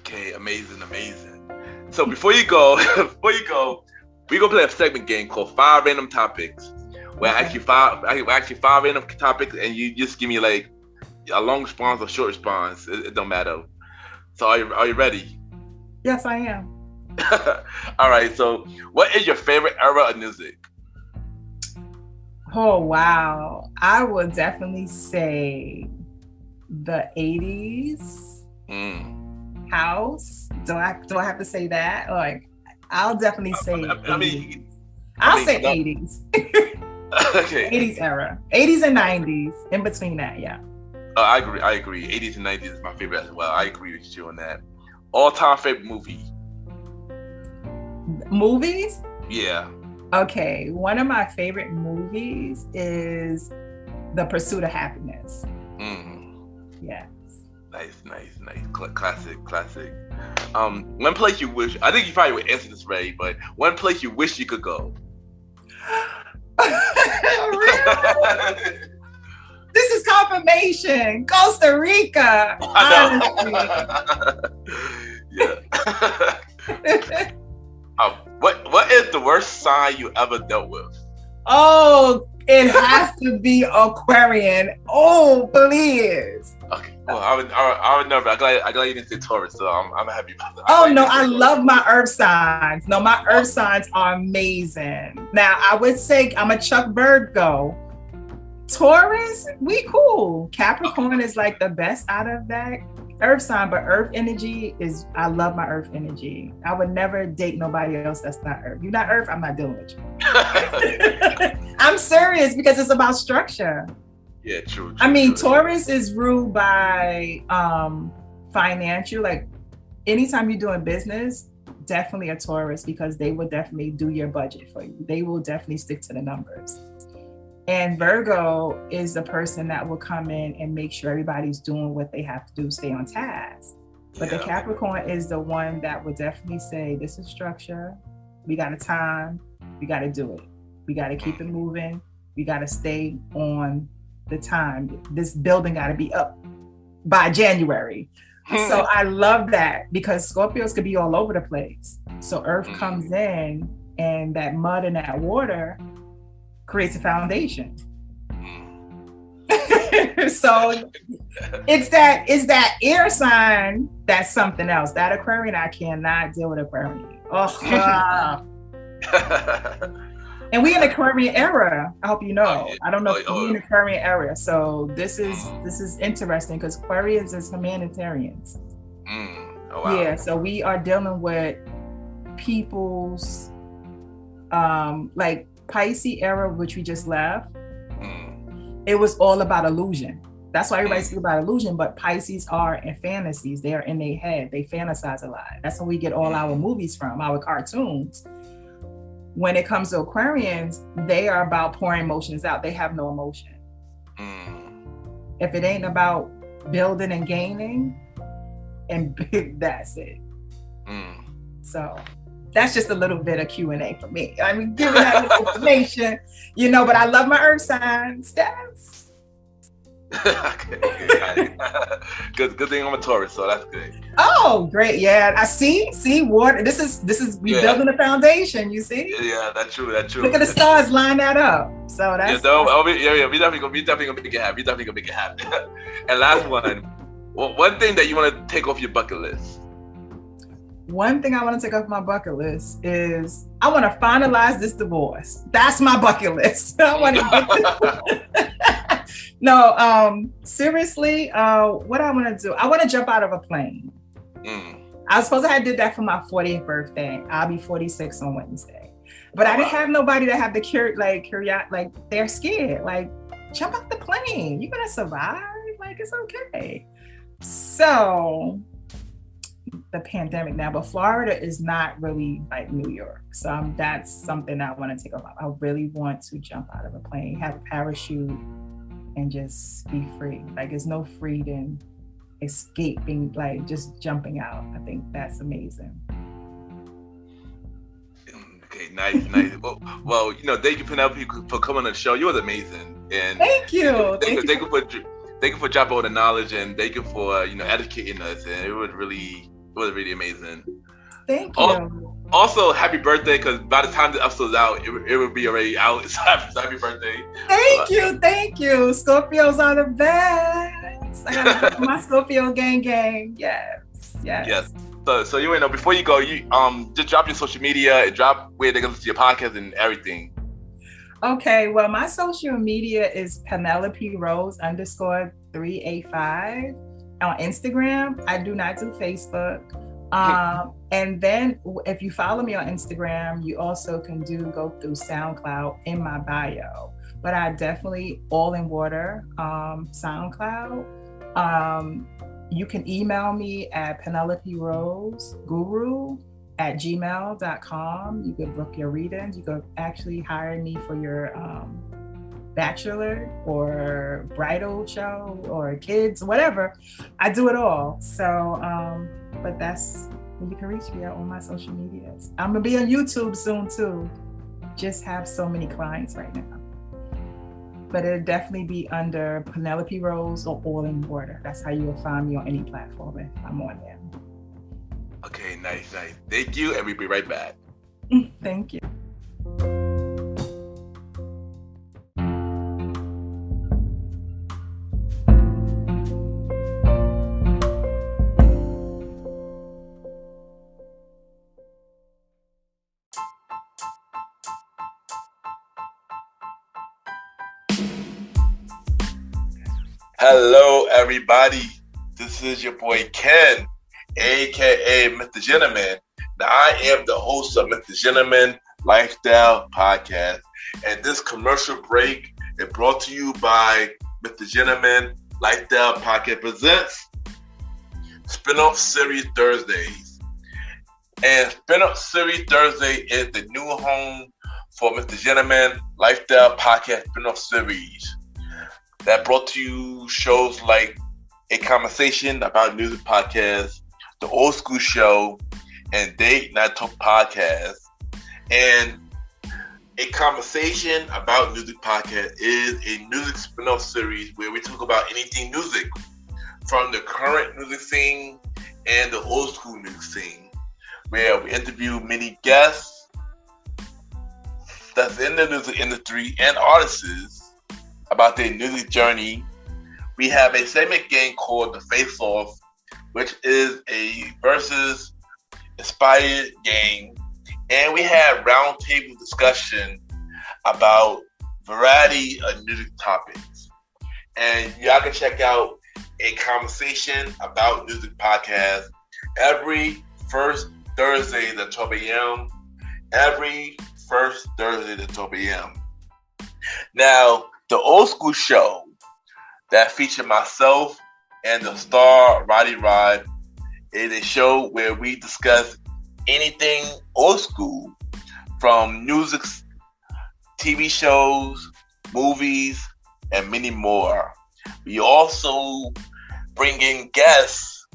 Okay, amazing. So before you go, we're gonna play a segment game called 5 Random Topics, where I ask you five random topics, and you just give me like a long response or short response. It don't matter. So are you ready? Yes, I am. All right. So, what is your favorite era of music? Oh wow, I would definitely say the 80s. House. Do I have to say that? Like, I'll definitely say 80s. I'll say 80s. Okay. 80s era. 80s and 90s. In between that, yeah. I agree. 80s and 90s is my favorite as well. I agree with you on that. All-time favorite movie? Movies? Yeah. Okay. One of my favorite movies is The Pursuit of Happiness. Yeah. Nice. Classic. One place you wish, I think you probably would answer this already, but one place you wish you could go. Really? This is confirmation. Costa Rica. Yeah. What is the worst sign you ever dealt with? Oh, it has to be Aquarian. Oh, please. Okay. Well, I would never. I'm glad you didn't say Taurus, so I'm happy about that. Oh no, I love my earth signs. No, my earth signs are amazing. Now, I would say I'm a Chuck Virgo. Taurus, we cool. Capricorn is like the best out of that earth sign, but earth energy is, I love my earth energy. I would never date nobody else that's not earth. You're not earth, I'm not dealing with you. I'm serious, because it's about structure. Yeah, true. I mean, Taurus is ruled by financial, like anytime you're doing business, definitely a Taurus, because they will definitely do your budget for you. They will definitely stick to the numbers. And Virgo is the person that will come in and make sure everybody's doing what they have to do, stay on task. But the Capricorn is the one that will definitely say, this is structure. We got a time. We got to do it. We got to keep it moving. We got to stay on the time. This building got to be up by January. So I love that, because Scorpios could be all over the place. So Earth comes in, and that mud and that water creates a foundation. So it's that air sign that's something else. That Aquarian, I cannot deal with Aquarian. Oh, and we in the Aquarian era. I hope you know. I don't know if we in the Aquarian era. So this is interesting, because Aquarians is humanitarians. Oh, wow. Yeah. So we are dealing with people's like Pisces era, which we just left. It was all about illusion. That's why everybody speaks about illusion, but Pisces are in fantasies. They are in their head. They fantasize a lot. That's where we get all our movies from, our cartoons. When it comes to Aquarians, they are about pouring emotions out. They have no emotion. If it ain't about building and gaining, and that's it. So that's just a little bit of Q&A for me. I mean, giving that information, but I love my earth signs. Okay, got it. Good thing I'm a Taurus, so that's good. Oh, great. Yeah. I see water. This is we building a foundation, you see? Yeah, that's true. Look at the stars line that up. So that's we definitely gonna make it happen. We definitely gonna make it happen. And last one thing that you want to take off your bucket list. One thing I want to take off my bucket list is I want to finalize this divorce. That's my bucket list. I want to get No, seriously, what I want to do, I want to jump out of a plane. I was supposed to have did that for my 40th birthday. I'll be 46 on Wednesday. But I didn't have nobody that have the curiosity, like they're scared. Like, jump out the plane. You're going to survive. Like, it's okay. So the pandemic now, but Florida is not really like New York. So that's something I want to take off. I really want to jump out of a plane, have a parachute, and just be free. Like, there's no freedom escaping, like just jumping out. I think that's amazing. Okay, nice. Well, thank you, Penelope, for coming on the show. You was amazing. And thank you. Thank you for dropping all the knowledge, and thank you for educating us. And it was really amazing. Thank you. Also, happy birthday, because by the time the episode's out, it will be already out. So happy birthday. Thank you. Scorpios are the best. I got my Scorpio gang. Yes. So you know, before you go, you just drop your social media and drop where they can listen to your podcast and everything. Okay, well, my social media is Penelope Rose _385 on Instagram. I do not do Facebook. And then if you follow me on Instagram, you also can go through SoundCloud in my bio. But I definitely All in Water SoundCloud. You can email me at peneloperoseguru@gmail.com. You could book your readings. You could actually hire me for your bachelor or bridal show or kids, whatever. I do it all. So, but that's you can reach me on my social medias. I'm gonna be on YouTube soon too. Just have so many clients right now. But it'll definitely be under Penelope Rose or All in Water. That's how you will find me on any platform if I'm on there. Okay, nice. Thank you, and we'll be right back. Thank you. Hello, everybody. This is your boy Ken, aka Mr. Gentleman. Now, I am the host of Mr. Gentleman Lifestyle Podcast, and this commercial break is brought to you by Mr. Gentleman Lifestyle Podcast presents Spin-Off Series Thursdays. And Spin-Off Series Thursday is the new home for Mr. Gentleman Lifestyle Podcast Spin-Off Series. That brought to you shows like A Conversation About Music Podcast, The Old School Show, and Date Night Talk Podcast. And A Conversation About Music Podcast is a music spin-off series where we talk about anything music, from the current music scene and the old school music scene, where we interview many guests that's in the music industry and artists about their music journey. We have a segment game called The Face Off, which is a versus inspired game. And we have roundtable discussion about variety of music topics. And y'all can check out A Conversation About Music Podcast every first Thursday at 12 a.m. Every first Thursday at 12 a.m. Now, the Old School Show that featured myself and the star Roddy Rod is a show where we discuss anything old school, from music, TV shows, movies, and many more. We also bring in guests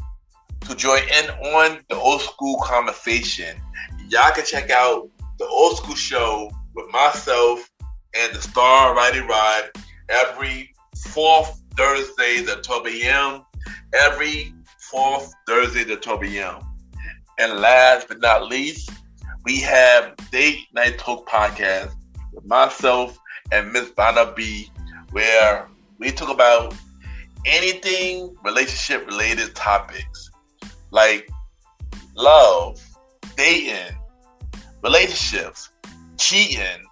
to join in on the old school conversation. Y'all can check out the Old School Show with myself and the star Roddy Rod every fourth Thursdays at 12 a.m. Every fourth Thursday at 12 a.m. And last but not least, we have Date Night Talk Podcast with myself and Miss Vanna B, where we talk about anything relationship related topics like love, dating, relationships, cheating,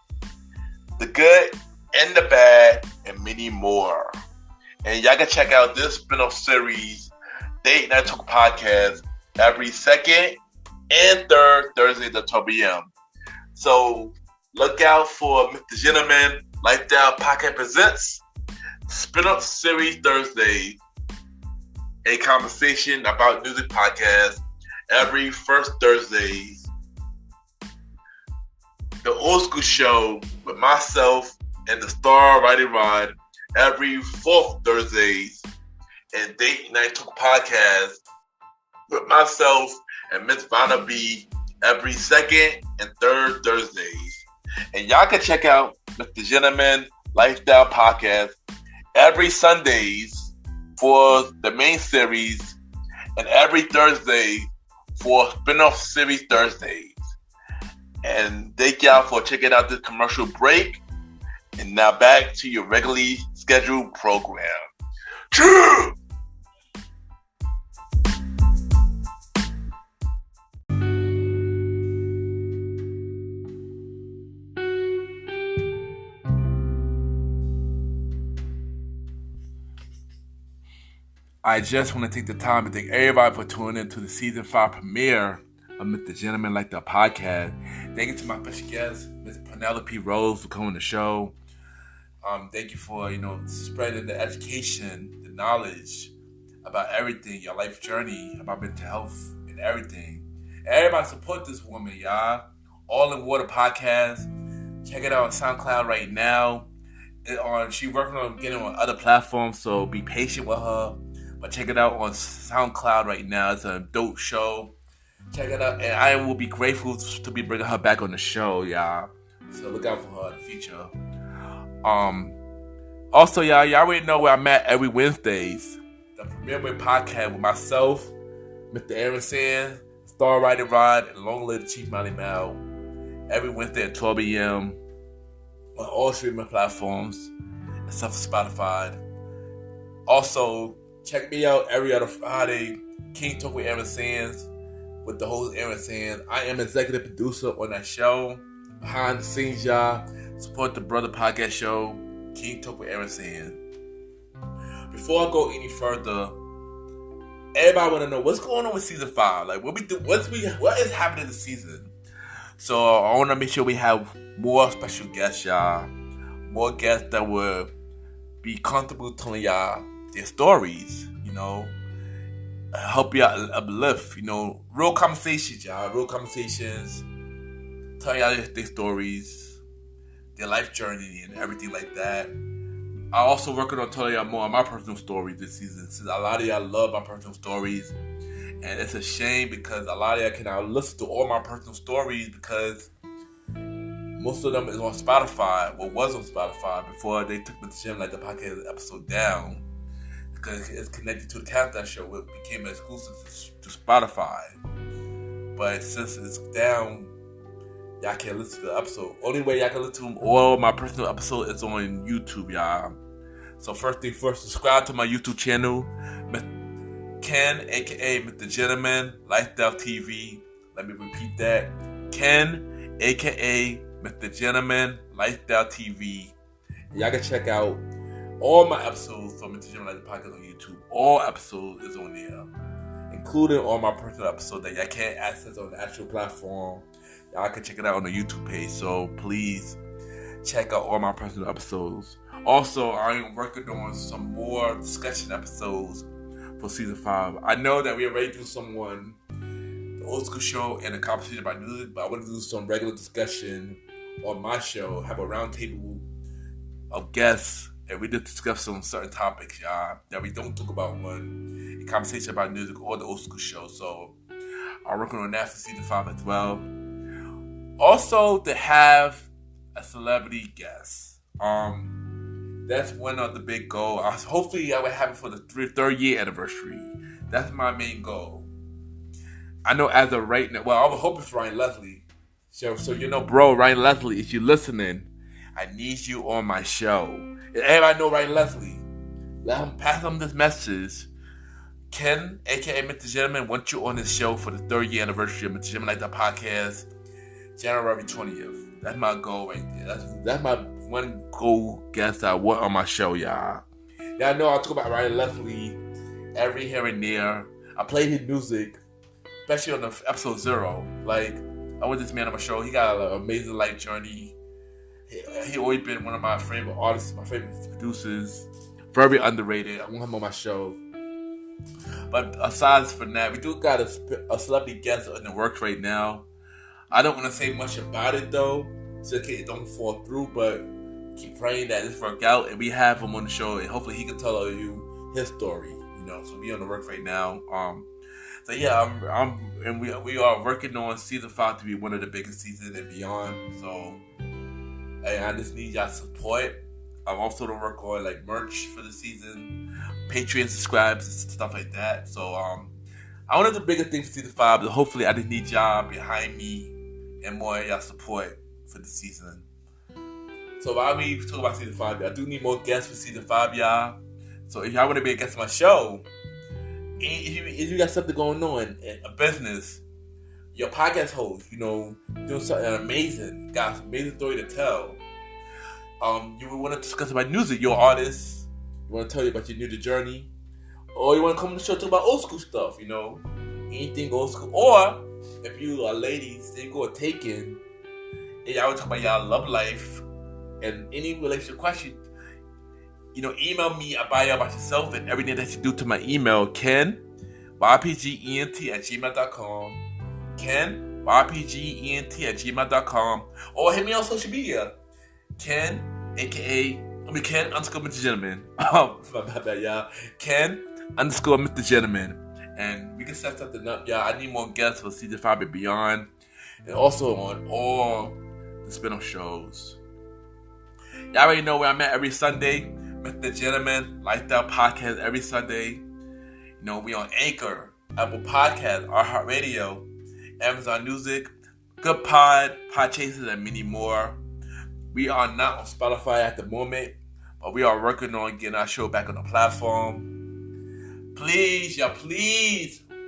the good and the bad, and many more. And y'all can check out this spin-off series, Date Night Talk Podcast, every second and third Thursday at 12 p.m. So look out for Mr. Gentleman Lifestyle Podcast Presents Spin-off Series Thursday, a conversation about music podcast every first Thursday. The Old School Show with myself and the Star Riding Rod every fourth Thursdays, and Date Night Talk Podcast with myself and Miss Vanna B every second and third Thursdays. And y'all can check out Mr. Gentleman Lifestyle Podcast every Sundays for the main series and every Thursday for spin-off series Thursdays. And thank y'all for checking out this commercial break. And now back to your regularly scheduled program. True! I just want to take the time to thank everybody for tuning in to the season 5 premiere of Mr. Gentleman Like That podcast. Thank you to my special guest, Miss Penelope Rose, for coming on the show. Thank you for, spreading the education, the knowledge about everything, your life journey, about mental health and everything. Everybody support this woman, y'all. All in Water podcast. Check it out on SoundCloud right now. She's working on getting on other platforms, so be patient with her. But check it out on SoundCloud right now. It's a dope show. Check it out, and I will be grateful to be bringing her back on the show, y'all. So look out for her in the future. Also, y'all already know where I'm at every Wednesdays. The Premiere Way podcast with myself, Mr. Aaron Sands, Star Riding Rod, and Long Live the Chief Molly Mal. Every Wednesday at 12 a.m. on all streaming platforms, except for Spotify. Also, check me out every other Friday, King Talk with Aaron Sands, with the host Aaron Sands. I am executive producer on that show. Behind the scenes, y'all, support the brother podcast show, King Talk with Aaron Sands. Before I go any further, everybody want to know what's going on with season 5. Like, what is happening this season? So I want to make sure we have more special guests, y'all. More guests that will be comfortable telling y'all their stories, help y'all uplift, real conversations, y'all. Real conversations. Tell y'all their stories, their life journey, and everything like that. I also working on telling y'all more of my personal stories this season, since a lot of y'all love my personal stories. And it's a shame because a lot of y'all cannot listen to all my personal stories because most of them is on Spotify, was on Spotify before they took the Gym Like the podcast episode down. Because it's connected to the Countdown Show, it became exclusive to Spotify. But since it's down, y'all can't listen to the episode. Only way y'all can listen to all my personal episodes is on YouTube, y'all. So first thing first, subscribe to my YouTube channel, Ken, aka Mr. Gentleman Lifestyle TV. Let me repeat that. Ken, aka Mr. Gentleman Lifestyle TV. Y'all can check out all my episodes from Mr. Gentleman Like the podcast on YouTube. All episodes is on there, including all my personal episodes that y'all can't access on the actual platform. Y'all can check it out on the YouTube page. So please check out all my personal episodes. Also, I am working on some more discussion episodes for season 5. I know that we already do someone, the Old School Show, and a conversation about music, but I want to do some regular discussion on my show. Have a round table of guests, and we just discuss some certain topics, y'all, that we don't talk about when a conversation about music or the Old School Show. So I'm working on that for season 5 as well. Also, to have a celebrity guest. That's one of the big goals. Hopefully, I will have it for the third year anniversary. That's my main goal. I know as of right now, well, I was hoping for Ryan Leslie. So bro, Ryan Leslie, if you're listening, I need you on my show. And everybody know Ryan Leslie. Let him pass him this message. Ken, aka Mr. Gentleman, wants you on his show for the third year anniversary of Mr. Gentleman Like That podcast, January 20th. That's my goal right there. That's my one goal guest I want on my show, y'all. Y'all know I talk about Ryan Leslie every here and there. I played his music, especially on the episode 0. Like, I want this man on my show. He got an amazing life journey. He always been one of my favorite artists, my favorite producers. Very underrated. I want him on my show. But aside from that, we do got a celebrity guest in the works right now. I don't want to say much about it though, so it don't fall through. But keep praying that this work out, and we have him on the show, and hopefully he can tell you his story. So we on the work right now. So yeah, we are working on season 5 to be one of the biggest seasons and beyond. So hey, I just need y'all support. I'm also to work on like merch for the season, Patreon subscribes and stuff like that. So I wanted the biggest thing for season 5, but hopefully I just need y'all behind me and more of y'all support for the season. So while we talk about season 5, I do need more guests for season 5, y'all. So if y'all want to be a guest on my show, if you got something going on in a business, your podcast host, doing something amazing, got an amazing story to tell. You would want to discuss about music, your artist. You want to tell you about your music journey, or you want to come on the show talk about old school stuff. Anything old school. Or if you are ladies, single or taken, and y'all want to talk about y'all love life and any relationship question. Email me about yourself and everything that you do to my email, Ken, ypgent@gmail.com. Ken, ypgent@gmail.com. Or hit me on social media. Ken, Ken _ Mr. Gentleman. My bad, y'all. Ken _ Mr. Gentleman. And we can set something up, y'all. I need more guests for season 5 and beyond. And also on all the spin-off shows. Y'all already know where I'm at every Sunday. Mr. Gentleman Lifestyle Podcast every Sunday. We on Anchor, Apple Podcast, iHeartRadio, Amazon Music, Good Pod, Podchasers, and many more. We are not on Spotify at the moment, but we are working on getting our show back on the platform. Please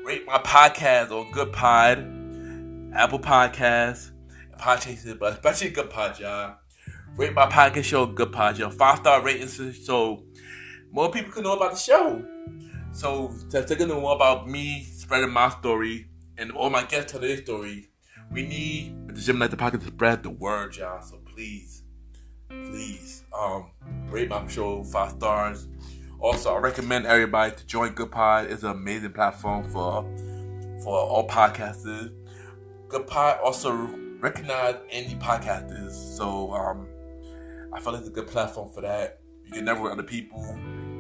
rate my podcast on Good Pod, Apple Podcasts, and Podchasers, but especially Good Pod, y'all. Rate my podcast show Good Pod, y'all. 5-star ratings so more people can know about the show. So to know more about me spreading my story and all my guests telling their story, we need the Gym Like the Pocket to spread the word, y'all. So please, rate my show 5 stars. Also, I recommend everybody to join Good Pod. It's an amazing platform for all podcasters. Good Pod also recognize indie podcasters. So I feel like it's a good platform for that. You can network with other people,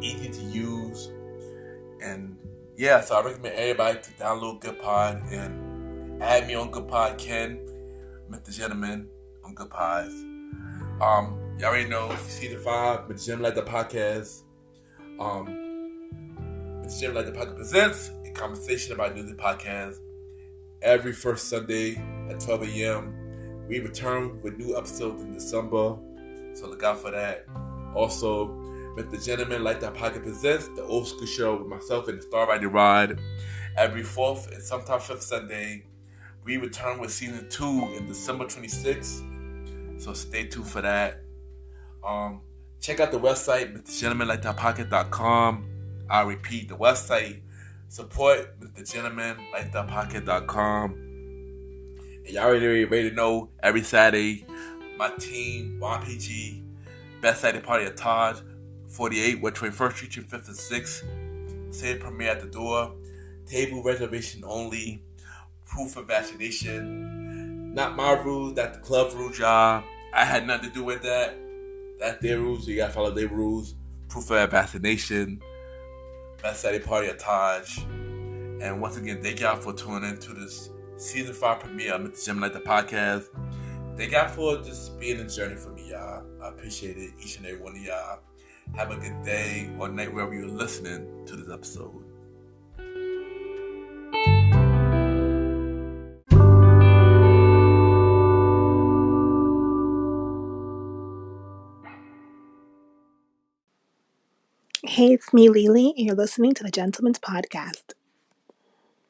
easy to use. And yeah, so I recommend everybody to download Good Pod and add me on Good Pod, Ken, Mr. Gentleman on Good Pods. Y'all already know season 5, Mr. Gentleman Like the Podcast. Mr. Gentleman Like the Podcast presents a conversation about music podcast every first Sunday at 12 a.m. We return with new episodes in December, so look out for that. Also, Mr. Gentleman Like That Podcast presents the Old School Show with myself and the Star Riding Rod every 4th and sometimes 5th Sunday. We return with season 2 in December 26th, so stay tuned for that. Check out the website, MrGentlemanLikeThatPocket.com. I repeat, the website, support MrGentlemanLikeThatPocket.com. And y'all already know, every Saturday, my team, YPG, Best Saturday Party at Taj, 48, West 21st Street, 5th and 6th. Say premiere at the door. Table reservation only. Proof of vaccination. Not my rules, that's the club rules, y'all. I had nothing to do with that. That's their rules, so you gotta follow their rules. Proof of vaccination. Best Saturday Party at Taj. And once again, thank y'all for tuning in to this season 5 premiere of Mr. Gentleman Like the Podcast. Thank y'all for just being in the journey for me, y'all. I appreciate it, each and every one of y'all. Have a good day or night wherever you're listening to this episode. Hey, it's me, Lily, and you're listening to the Gentleman's Podcast.